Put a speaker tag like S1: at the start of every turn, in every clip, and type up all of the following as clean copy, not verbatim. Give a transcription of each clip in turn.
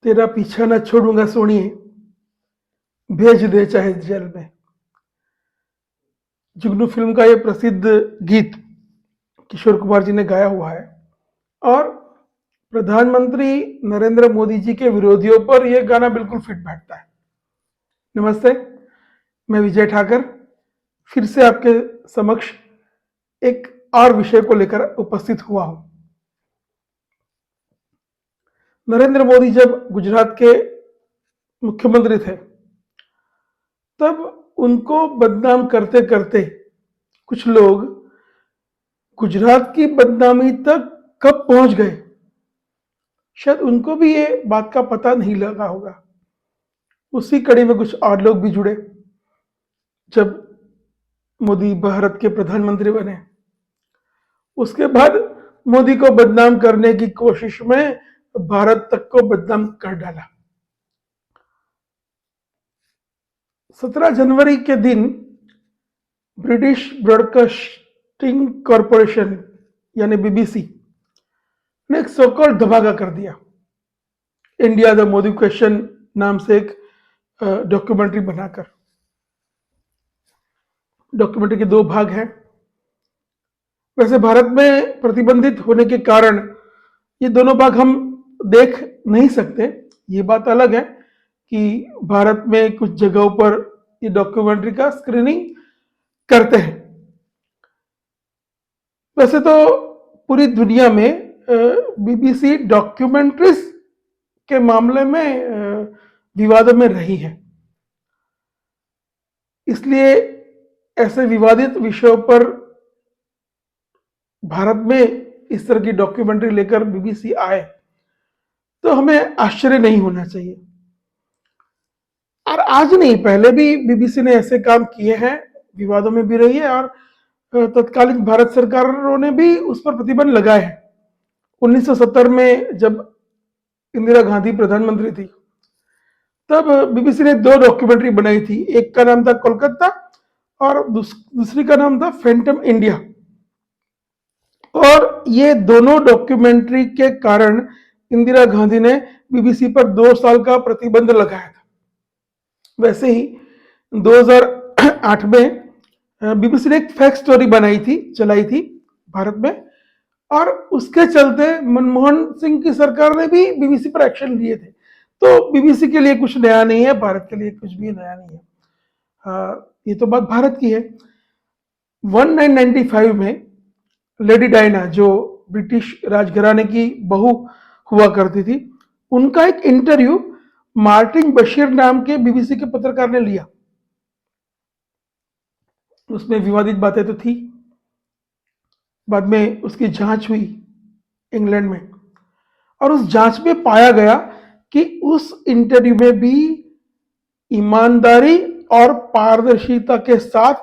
S1: तेरा पीछा न छोड़ूंगा सोनिए, भेज दे चाहे जेल में। जुगनू फिल्म का ये प्रसिद्ध गीत किशोर कुमार जी ने गाया हुआ है और प्रधानमंत्री नरेंद्र मोदी जी के विरोधियों पर यह गाना बिल्कुल फिट बैठता है। नमस्ते, मैं विजय ठाकर फिर से आपके समक्ष एक और विषय को लेकर उपस्थित हुआ हूं। नरेंद्र मोदी जब गुजरात के मुख्यमंत्री थे तब उनको बदनाम करते करते कुछ लोग गुजरात की बदनामी तक कब पहुंच गए, शायद उनको भी ये बात का पता नहीं लगा होगा। उसी कड़ी में कुछ और लोग भी जुड़े। जब मोदी भारत के प्रधानमंत्री बने उसके बाद मोदी को बदनाम करने की कोशिश में भारत तक को बदनाम कर डाला। 17 जनवरी के दिन ब्रिटिश ब्रॉडकास्टिंग कॉरपोरेशन यानी बीबीसी ने एक सोकॉल्ड धमाका कर दिया। इंडिया द मोदी क्वेश्चन नाम से एक डॉक्यूमेंट्री बनाकर। डॉक्यूमेंट्री के 2 भाग हैं। वैसे भारत में प्रतिबंधित होने के कारण ये दोनों भाग हम देख नहीं सकते। ये बात अलग है कि भारत में कुछ जगहों पर ये डॉक्यूमेंट्री का स्क्रीनिंग करते हैं। वैसे तो पूरी दुनिया में बीबीसी डॉक्यूमेंट्रीज के मामले में विवादों में रही है, इसलिए ऐसे विवादित विषयों पर भारत में इस तरह की डॉक्यूमेंट्री लेकर बीबीसी आए तो हमें आश्चर्य नहीं होना चाहिए। और आज नहीं, पहले भी बीबीसी ने ऐसे काम किए हैं, विवादों में भी रही है और तत्कालीन भारत सरकारों ने भी उस पर प्रतिबंध लगाए हैं। 1970 में जब इंदिरा गांधी प्रधानमंत्री थी तब बीबीसी ने 2 डॉक्यूमेंट्री बनाई थी। एक का नाम था कोलकाता और दूसरी का नाम था फैंटम इंडिया। और ये दोनों डॉक्यूमेंट्री के कारण इंदिरा गांधी ने बीबीसी पर 2 साल का प्रतिबंध लगाया था। वैसे ही 2008 में बीबीसी ने एक फैक्ट स्टोरी चलाई थी भारत में और उसके चलते मनमोहन सिंह की सरकार ने भी बीबीसी पर एक्शन लिए थे। तो बीबीसी के लिए कुछ नया नहीं है, भारत के लिए कुछ भी नया नहीं है। ये तो बात भारत की है। 1995 में लेडी डायना जो ब्रिटिश राजघराने की बहू हुआ करती थी, उनका एक इंटरव्यू मार्टिन बशीर नाम के बीबीसी के पत्रकार ने लिया। उसमें विवादित बातें तो थी। बाद में उसकी जांच हुई इंग्लैंड में और उस जांच में पाया गया कि उस इंटरव्यू में भी ईमानदारी और पारदर्शिता के साथ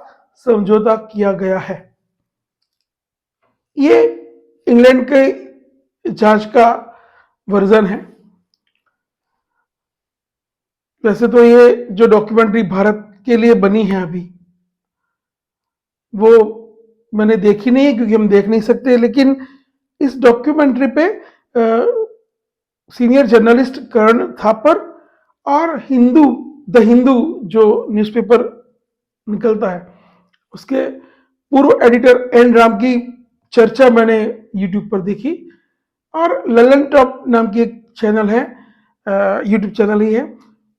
S1: समझौता किया गया है। ये इंग्लैंड के जांच का वर्जन है। वैसे तो ये जो डॉक्यूमेंट्री भारत के लिए बनी है अभी, वो मैंने देखी नहीं है क्योंकि हम देख नहीं सकते, लेकिन इस डॉक्यूमेंट्री पे सीनियर जर्नलिस्ट करण थापर और द हिंदू जो न्यूज़पेपर निकलता है उसके पूर्व एडिटर एन राम की चर्चा मैंने यूट्यूब पर देखी। और ललन टॉप नाम की एक चैनल है, यूट्यूब चैनल ही है,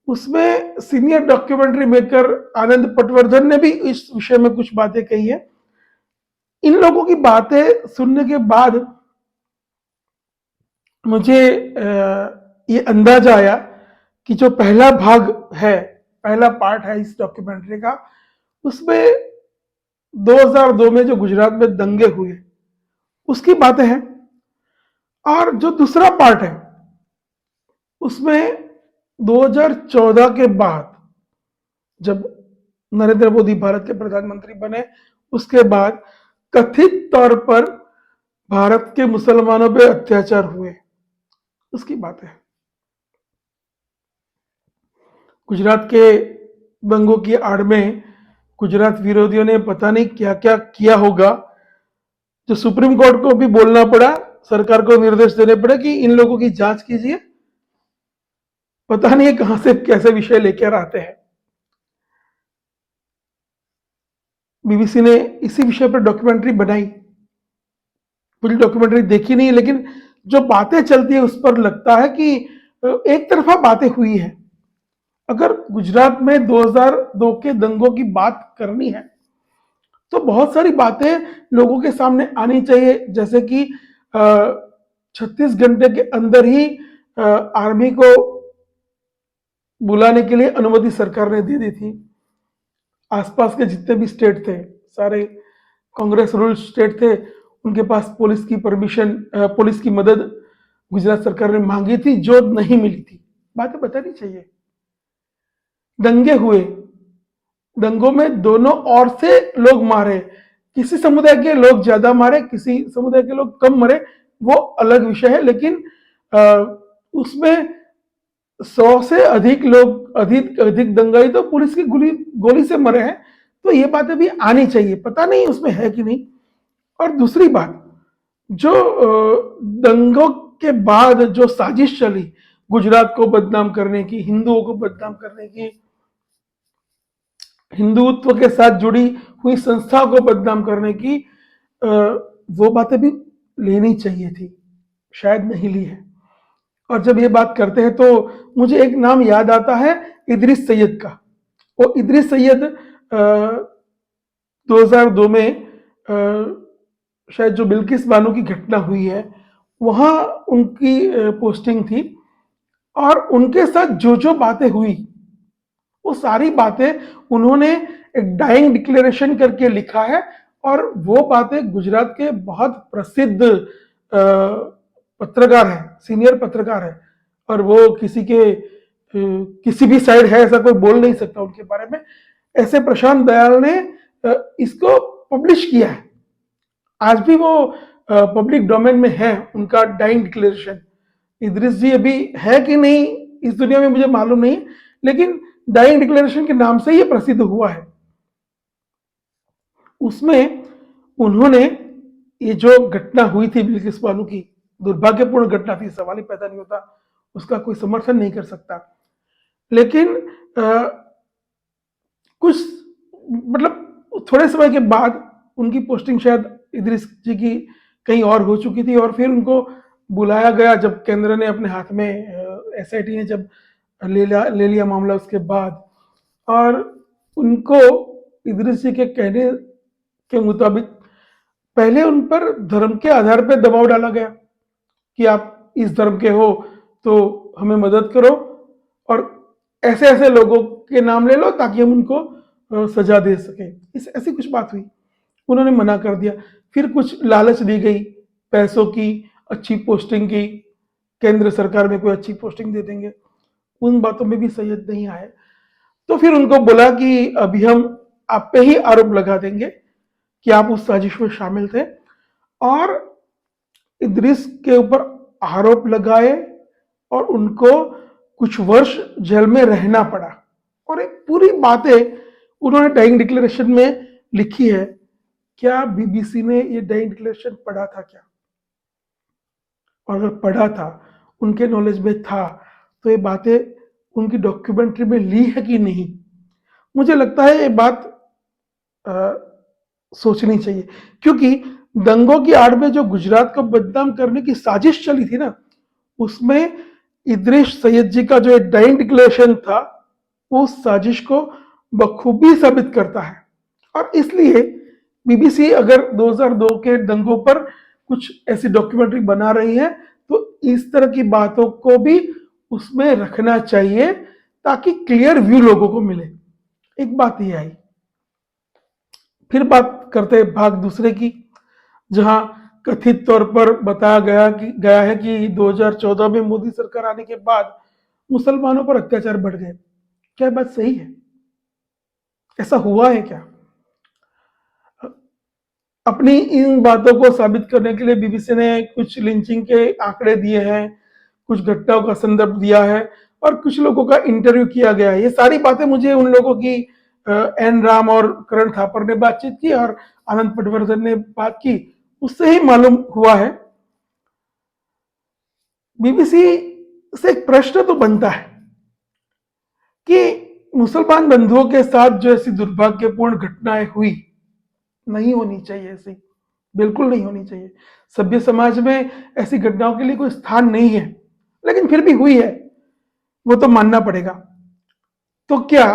S1: उसमें सीनियर डॉक्यूमेंट्री मेकर आनंद पटवर्धन ने भी इस विषय में कुछ बातें कही है। इन लोगों की बातें सुनने के बाद मुझे ये अंदाजा आया कि जो पहला भाग है, पहला पार्ट है इस डॉक्यूमेंट्री का, उसमें 2002 में जो गुजरात में दंगे हुए उसकी बातें हैं। और जो दूसरा पार्ट है उसमें 2014 के बाद जब नरेंद्र मोदी भारत के प्रधानमंत्री बने उसके बाद कथित तौर पर भारत के मुसलमानों पे अत्याचार हुए उसकी बात है। गुजरात के दंगों की आड़ में गुजरात विरोधियों ने पता नहीं क्या क्या किया होगा, जो सुप्रीम कोर्ट को भी बोलना पड़ा, सरकार को निर्देश देने पड़े कि इन लोगों की जांच कीजिए पता नहीं कहां से कैसे विषय लेकर आते हैं। बीबीसी ने इसी विषय पर डॉक्यूमेंट्री बनाई, पूरी डॉक्यूमेंट्री देखी नहीं, लेकिन जो बातें चलती है उस पर लगता है कि एक तरफा बातें हुई है। अगर गुजरात में 2002 के दंगों की बात करनी है तो बहुत सारी बातें लोगों के सामने आनी चाहिए, जैसे कि 36 घंटे के अंदर ही आर्मी को बुलाने के लिए अनुमति सरकार ने दे दी थी। आसपास के जितने भी स्टेट थे, सारे कांग्रेस रूल स्टेट थे, उनके पास पुलिस की परमिशन, पुलिस की मदद गुजरात सरकार ने मांगी थी, जो नहीं मिली थी। बातें बतानी चाहिए। दंगे हुए, दंगों में दोनों ओर से लोग मारे, किसी समुदाय के लोग ज्यादा मारे, किसी समुदाय के लोग कम मरे, वो अलग विषय है, लेकिन उसमें 100 से अधिक लोग, अधिक अधिक दंगाई तो पुलिस की गोली से मरे हैं। तो ये बातें भी आनी चाहिए, पता नहीं उसमें है कि नहीं। और दूसरी बात, जो दंगों के बाद जो साजिश चली गुजरात को बदनाम करने की, हिंदुओं को बदनाम करने की, हिंदुत्व के साथ जुड़ी हुई संस्थाओं को बदनाम करने की, वो बातें भी लेनी चाहिए थी, शायद नहीं ली है। और जब ये बात करते हैं तो मुझे एक नाम याद आता है, इदरिस सैयद का। वो इदरिस सैयद 2002 में शायद जो बिल्किस बानो की घटना हुई है, वहां उनकी पोस्टिंग थी, और उनके साथ जो जो बातें हुई वो सारी बातें उन्होंने एक डाइंग डिक्लेरेशन करके लिखा है। और वो बातें गुजरात के बहुत प्रसिद्ध पत्रकार है, सीनियर पत्रकार है, और वो किसी के किसी भी साइड है ऐसा कोई बोल नहीं सकता उनके बारे में। ऐसे प्रशांत दयाल ने इसको पब्लिश किया है। आज भी वो पब्लिक डोमेन में है, उनका डाइंग डिक्लेरेशन। इदरिस जी अभी है कि नहीं इस दुनिया में मुझे मालूम नहीं, लेकिन डाइंग डिक्लेरेशन के नाम से ये प्रसिद्ध हुआ है। उसमें उन्होंने ये जो घटना हुई थी बिल्किस बानो की, दुर्भाग्यपूर्ण घटना थी, सवाल ही पैदा नहीं होता, उसका कोई समर्थन नहीं कर सकता, लेकिन कुछ मतलब थोड़े समय के बाद उनकी पोस्टिंग शायद इदरिस जी की कहीं और हो चुकी थी, और फिर उनको बुलाया गया जब केंद्र ने अपने हाथ में, एसआईटी ने जब ले लिया मामला उसके बाद। और उनको इदरिस जी के कहने के मुताबिक पहले उन पर धर्म के आधार पर दबाव डाला गया कि आप इस धर्म के हो तो हमें मदद करो, और ऐसे ऐसे लोगों के नाम ले लो ताकि हम उनको सजा दे सके। इस ऐसी कुछ बात हुई, उन्होंने मना कर दिया। फिर कुछ लालच दी गई पैसों की, अच्छी पोस्टिंग की, केंद्र सरकार में कोई अच्छी पोस्टिंग दे देंगे, उन बातों में भी सैयद नहीं आए। तो फिर उनको बोला कि अभी हम आप पे ही आरोप लगा देंगे कि आप उस साजिश में शामिल थे, और इदरिस के ऊपर आरोप लगाए और उनको कुछ वर्ष जेल में रहना पड़ा। और एक पूरी बातें उन्होंने डाइंग डिक्लेरेशन में लिखी है। क्या बीबीसी ने ये डाइंग डिक्लेरेशन पढ़ा था क्या? और अगर पढ़ा था, उनके नॉलेज में था, तो ये बातें उनकी डॉक्यूमेंट्री में ली है कि नहीं? मुझे लगता है ये बात आ, सोचनी चाहिए, क्योंकि दंगों की आड़ में जो गुजरात को बदनाम करने की साजिश चली थी ना, उसमें इदरिस सैयद जी का जो एक डाइंग डिक्लेरेशन था, उस साजिश को बखूबी साबित करता है। और इसलिए बीबीसी अगर 2002 के दंगों पर कुछ ऐसी डॉक्यूमेंट्री बना रही है तो इस तरह की बातों को भी उसमें रखना चाहिए, ताकि क्लियर व्यू लोगों को मिले। एक बात ये आई। फिर बात करते हैं भाग दूसरे की, जहां कथित तौर पर बताया गया है कि 2014 में मोदी सरकार आने के बाद मुसलमानों पर अत्याचार बढ़ गए। क्या बात सही है? ऐसा हुआ है क्या? अपनी इन बातों को साबित करने के लिए बीबीसी ने कुछ लिंचिंग के आंकड़े दिए हैं, कुछ घटनाओं का संदर्भ दिया है, और कुछ लोगों का इंटरव्यू किया गया है। ये सारी बातें मुझे उन लोगों की, एन राम और करण थापर ने बातचीत की और आनंद पटवर्धन ने बात की, उससे ही मालूम हुआ है। बीबीसी से एक प्रश्न तो बनता है कि मुसलमान बंधुओं के साथ जो ऐसी दुर्भाग्यपूर्ण घटनाएं हुई, नहीं होनी चाहिए ऐसी, बिल्कुल नहीं होनी चाहिए। सभ्य समाज में ऐसी घटनाओं के लिए कोई स्थान नहीं है, लेकिन फिर भी हुई है, वो तो मानना पड़ेगा। तो क्या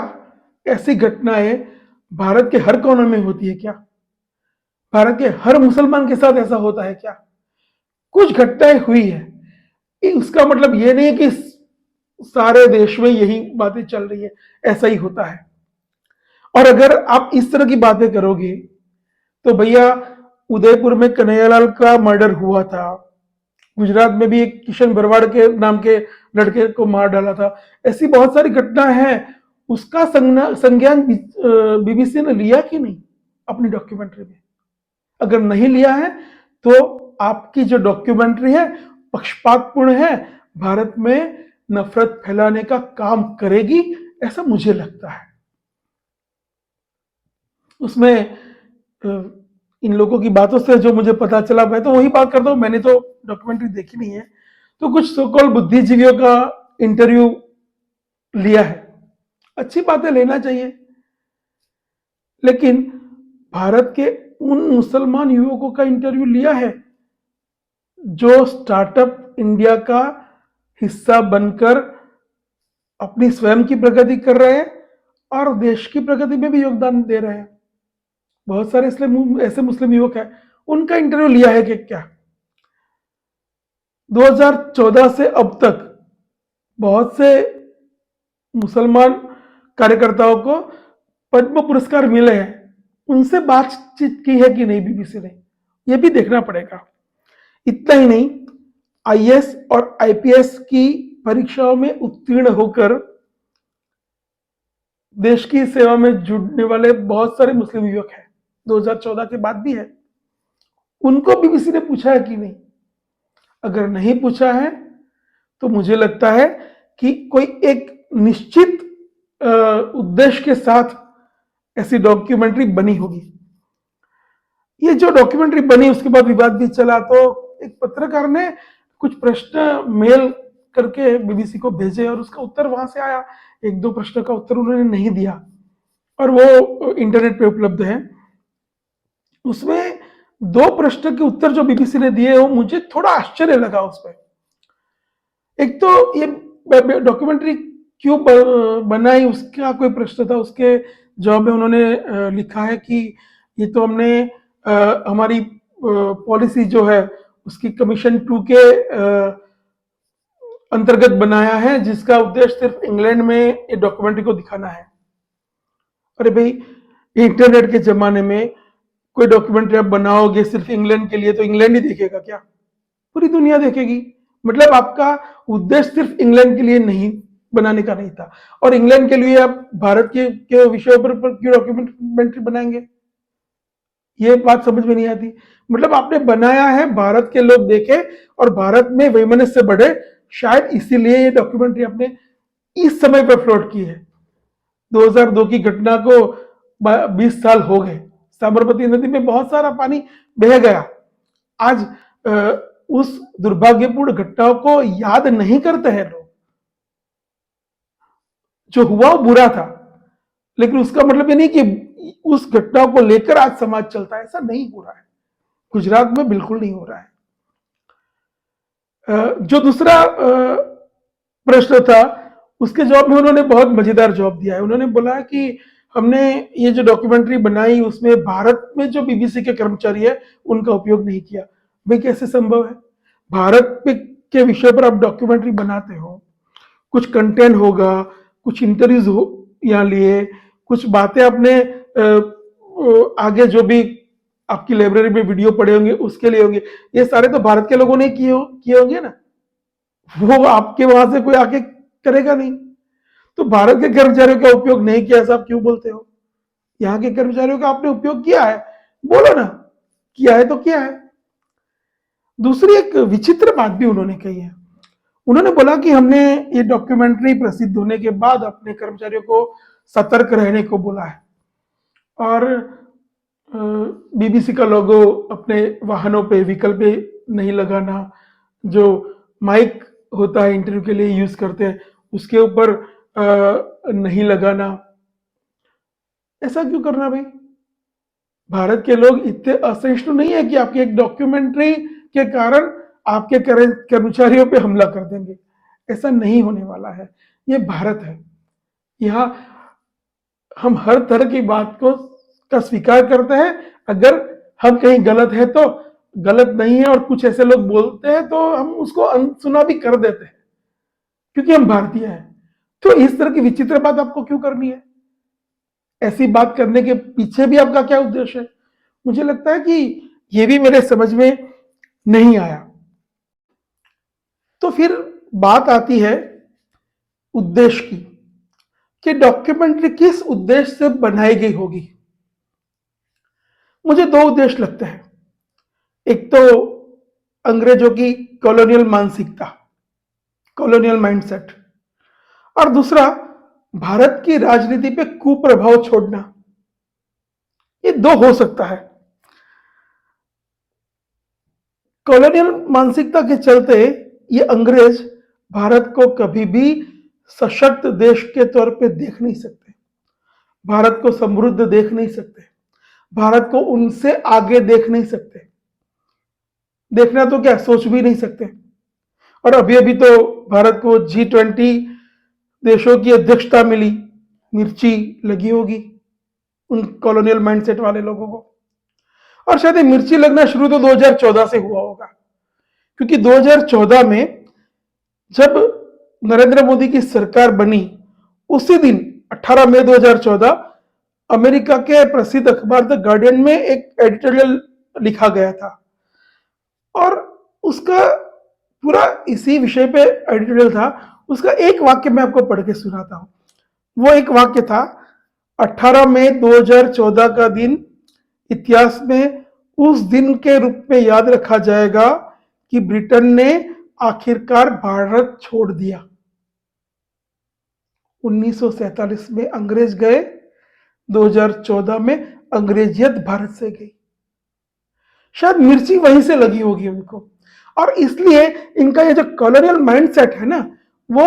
S1: ऐसी घटनाएं भारत के हर कोने में होती है क्या? भारत के हर मुसलमान के साथ ऐसा होता है क्या? कुछ घटनाएं हुई है, उसका मतलब ये नहीं है कि सारे देश में यही बातें चल रही है, ऐसा ही होता है। और अगर आप इस तरह की बातें करोगे तो भैया, उदयपुर में कन्हैयालाल का मर्डर हुआ था, गुजरात में भी एक किशन भरवाड़ के नाम के लड़के को मार डाला था, ऐसी बहुत सारी घटनाएं हैं। उसका संज्ञान बीबीसी ने लिया कि नहीं अपनी डॉक्यूमेंट्री में? अगर नहीं लिया है तो आपकी जो डॉक्यूमेंट्री है पक्षपातपूर्ण है, भारत में नफरत फैलाने का काम करेगी, ऐसा मुझे लगता है। उसमें इन लोगों की बातों से जो मुझे पता चला, मैं तो वही बात करता हूं, मैंने तो डॉक्यूमेंट्री देखी नहीं है, तो कुछ सोकॉल बुद्धिजीवियों का इंटरव्यू लिया है, अच्छी बातें लेना चाहिए, लेकिन भारत के उन मुसलमान युवकों का इंटरव्यू लिया है जो स्टार्टअप इंडिया का हिस्सा बनकर अपनी स्वयं की प्रगति कर रहे हैं और देश की प्रगति में भी योगदान दे रहे हैं। बहुत सारे ऐसे मुस्लिम युवक हैं, उनका इंटरव्यू लिया है कि क्या? 2014 से अब तक बहुत से मुसलमान कार्यकर्ताओं को पद्म पुरस्कार मिले हैं, उनसे बातचीत की है कि नहीं बीबीसी ने, यह भी देखना पड़ेगा। इतना ही नहीं, आईएएस और आईपीएस की परीक्षाओं में उत्तीर्ण होकर देश की सेवा में जुड़ने वाले बहुत सारे मुस्लिम युवक हैं, 2014 के बाद भी है, उनको बीबीसी ने पूछा है कि नहीं? अगर नहीं पूछा है तो मुझे लगता है कि कोई एक निश्चित उद्देश्य के साथ ऐसी डॉक्यूमेंट्री बनी होगी। ये जो डॉक्यूमेंट्री बनी उसके बाद विवाद भी चला, तो एक पत्रकार ने कुछ प्रश्न मेल करके बीबीसी को भेजे और उसका उत्तर वहां से आया, एक दो प्रश्न का उत्तर उन्होंने नहीं दिया और वो इंटरनेट पे उपलब्ध है। उसमें दो प्रश्न के उत्तर जो बीबीसी ने दिए वो मुझे थोड़ा आश्चर्य लगा उसमें। एक तो ये डॉक्यूमेंट्री क्यों बनाई उसका कोई प्रश्न था, उसके जवाब में उन्होंने लिखा है कि ये तो हमने हमारी पॉलिसी जो है उसकी कमीशन 2 के अंतर्गत बनाया है, जिसका उद्देश्य सिर्फ इंग्लैंड में ये डॉक्यूमेंट्री को दिखाना है। अरे भाई, इंटरनेट के जमाने में कोई डॉक्यूमेंट्री आप बनाओगे सिर्फ इंग्लैंड के लिए तो इंग्लैंड ही देखेगा क्या? पूरी दुनिया देखेगी। मतलब आपका उद्देश्य सिर्फ इंग्लैंड के लिए नहीं बनाने का नहीं था, और इंग्लैंड के लिए आप भारत के विषयों पर क्यों डॉक्यूमेंट्री बनाएंगे? ये बात समझ में नहीं आती। मतलब आपने बनाया है भारत के लोग देखे और भारत में वैमनस्य बढ़े, शायद इसीलिए ये डॉक्यूमेंट्री आपने इस समय पर फ्लोट की है। 2002 की घटना को 20 साल हो गए, साबरमती नदी में बहुत सारा पानी बह गया। आज उस दुर्भाग्यपूर्ण घटनाओं को याद नहीं करते हैं लोग। जो हुआ वो बुरा था, लेकिन उसका मतलब ये नहीं कि उस घटना को लेकर आज समाज चलता है, ऐसा नहीं हो रहा है। गुजरात में बिल्कुल नहीं हो रहा है। जो दूसरा प्रश्न था उसके जवाब में उन्होंने बहुत मजेदार जवाब दिया है। उन्होंने बोला कि हमने ये जो डॉक्यूमेंट्री बनाई उसमें भारत में जो बीबीसी के कर्मचारी है उनका उपयोग नहीं किया। भाई कैसे संभव है? भारत के विषय पर आप डॉक्यूमेंट्री बनाते हो, कुछ कंटेंट होगा, कुछ इंटरव्यूज हो यहाँ लिए, कुछ बातें आपने आगे जो भी आपकी लाइब्रेरी में वीडियो पड़े होंगे उसके लिए होंगे, ये सारे तो भारत के लोगों ने किए होंगे ना, वो आपके वहां से कोई आके करेगा नहीं। तो भारत के कर्मचारियों का उपयोग नहीं किया ऐसा आप क्यों बोलते हो? यहाँ के कर्मचारियों का आपने उपयोग किया है, बोलो ना, किया है तो किया है। दूसरी एक विचित्र बात भी उन्होंने कही है। उन्होंने बोला कि हमने ये डॉक्यूमेंट्री प्रसिद्ध होने के बाद अपने कर्मचारियों को सतर्क रहने को बोला है और बीबीसी का लोगो अपने वाहनों पे, व्हीकल पे नहीं लगाना, जो माइक होता है इंटरव्यू के लिए यूज करते हैं उसके ऊपर नहीं लगाना। ऐसा क्यों करना भाई? भारत के लोग इतने असहिष्णु नहीं है कि आपकी एक डॉक्यूमेंट्री के कारण आपके कर्मचारियों पे हमला कर देंगे। ऐसा नहीं होने वाला है। ये भारत है। यहाँ हम हर तरह की बात को का स्वीकार करते हैं। अगर हम कहीं गलत है तो गलत नहीं है, और कुछ ऐसे लोग बोलते हैं तो हम उसको अनसुना भी कर देते हैं, क्योंकि हम भारतीय हैं। तो इस तरह की विचित्र बात आपको क्यों करनी है? ऐसी बात करने के पीछे भी आपका क्या उद्देश्य है? मुझे लगता है कि ये भी मेरे समझ में नहीं आया। तो फिर बात आती है उद्देश्य की, कि डॉक्यूमेंट्री किस उद्देश्य से बनाई गई होगी। मुझे दो उद्देश्य लगते हैं। एक तो अंग्रेजों की कॉलोनियल मानसिकता, कॉलोनियल माइंडसेट, और दूसरा भारत की राजनीति पे कुप्रभाव छोड़ना। ये दो हो सकता है। कॉलोनियल मानसिकता के चलते ये अंग्रेज भारत को कभी भी सशक्त देश के तौर पे देख नहीं सकते, भारत को समृद्ध देख नहीं सकते, भारत को उनसे आगे देख नहीं सकते। देखना तो क्या, सोच भी नहीं सकते। और अभी अभी तो भारत को G20 देशों की अध्यक्षता मिली, मिर्ची लगी होगी उन कॉलोनियल माइंडसेट वाले लोगों को। और शायद ये मिर्ची लगना शुरू तो 2014 से हुआ होगा, क्योंकि 2014 में जब नरेंद्र मोदी की सरकार बनी, उसी दिन 18 मई 2014 अमेरिका के प्रसिद्ध अखबार द गार्डियन में एक एडिटोरियल लिखा गया था, और उसका पूरा इसी विषय पे एडिटोरियल था। उसका एक वाक्य मैं आपको पढ़ के सुनाता हूं। वो एक वाक्य था, 18 मई 2014 का दिन इतिहास में उस दिन के रूप में याद रखा जाएगा कि ब्रिटेन ने आखिरकार भारत छोड़ दिया। 1947 में अंग्रेज गए, 2014 में अंग्रेजियत भारत से गई। शायद मिर्ची वहीं से लगी होगी उनको, और इसलिए इनका ये जो कॉलोनियल माइंडसेट है ना, वो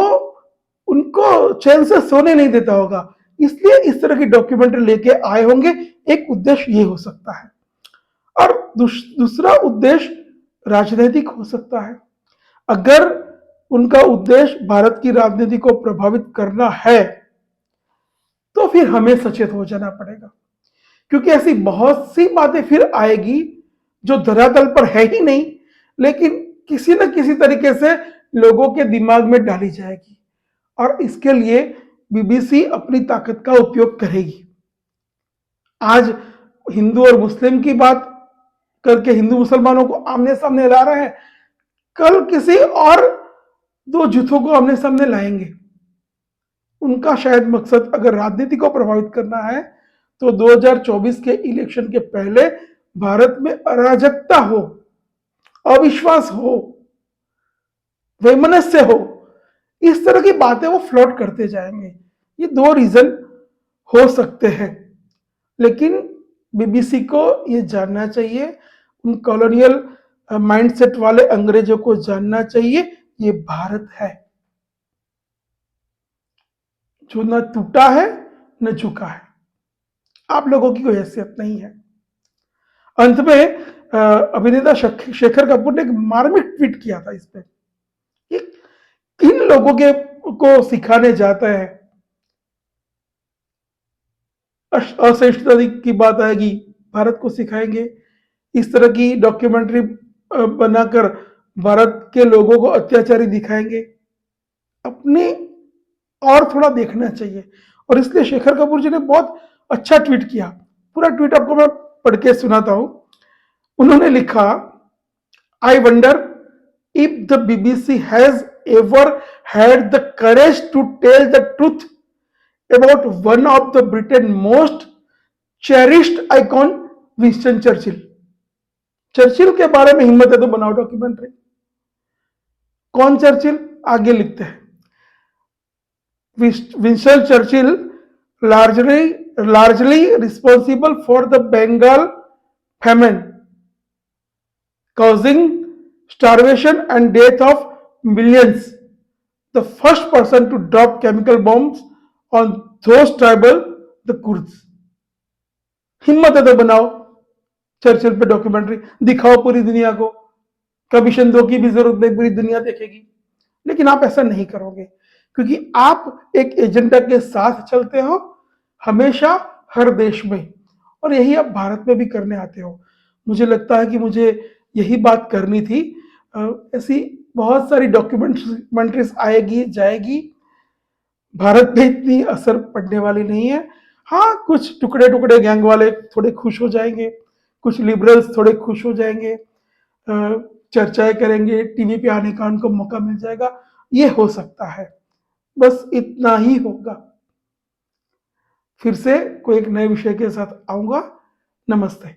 S1: उनको चैन से सोने नहीं देता होगा। इसलिए इस तरह की डॉक्यूमेंट्री लेके आए होंगे। एक उद्देश्य ये हो सकता है, और दूसरा उद्देश्य राजनीतिक हो सकता है। अगर उनका उद्देश्य भारत की राजनीति को प्रभावित करना है, तो फिर हमें सचेत हो जाना पड़ेगा, क्योंकि ऐसी बहुत सी बातें फिर आएगी जो धरातल पर है ही नहीं, लेकिन किसी न किसी तरीके से लोगों के दिमाग में डाली जाएगी, और इसके लिए बीबीसी अपनी ताकत का उपयोग करेगी। आज हिंदू और मुस्लिम की बात करके हिंदू मुसलमानों को आमने सामने ला रहे हैं, कल किसी और दो जुथों को आमने सामने लाएंगे। उनका शायद मकसद अगर राजनीति को प्रभावित करना है, तो 2024 के इलेक्शन के पहले भारत में अराजकता हो, अविश्वास हो, वैमनस्य हो, इस तरह की बातें वो फ्लोट करते जाएंगे। ये दो रीजन हो सकते हैं, लेकिन बीबीसी को ये जानना चाहिए, उन कॉलोनियल माइंडसेट वाले अंग्रेजों को जानना चाहिए, ये भारत है जो न टूटा है न झुका है। आप लोगों की कोई हैसियत नहीं है। अंत में अभिनेता शेखर कपूर ने एक मार्मिक ट्वीट किया था इस पे, किन लोगों के को सिखाने जाता है। असहिष्णुता की बात आएगी, भारत को सिखाएंगे। इस तरह की डॉक्यूमेंट्री बनाकर भारत के लोगों को अत्याचारी दिखाएंगे। अपने और थोड़ा देखना चाहिए, और इसलिए शेखर कपूर जी ने बहुत अच्छा ट्वीट किया। पूरा ट्वीट आपको मैं पढ़ के सुनाता हूं। उन्होंने लिखा, I wonder if the BBC has ever had the courage to tell the truth about one of the Britain's most cherished icon, Winston Churchill. Churchill के बारे में हिम्मत है तो बनाओ डॉक्यूमेंट्री। कौन चर्चिल? आगे लिखते हैं, Winston Churchill largely responsible for the Bengal famine, causing starvation and death of millions, the first person to drop chemical bombs on those tribal the Kurds. हिम्मत है तो बनाओ, चर्चिल पे डॉक्यूमेंट्री दिखाओ पूरी दुनिया को, कमीशन दो की भी जरूरत नहीं, पूरी दुनिया देखेगी। लेकिन आप ऐसा नहीं करोगे, क्योंकि आप एक एजेंडा के साथ चलते हो हमेशा, हर देश में, और यही आप भारत में भी करने आते हो। मुझे लगता है कि मुझे यही बात करनी थी। ऐसी बहुत सारी डॉक्यूमेंट्रीज आएगी जाएगी, भारत पे इतनी असर पड़ने वाली नहीं है। हाँ, कुछ टुकड़े टुकड़े गैंग वाले थोड़े खुश हो जाएंगे, कुछ लिबरल्स थोड़े खुश हो जाएंगे, चर्चाएं करेंगे, टीवी पे आने का उनको मौका मिल जाएगा, ये हो सकता है, बस इतना ही होगा। फिर से कोई एक नए विषय के साथ आऊंगा। नमस्ते।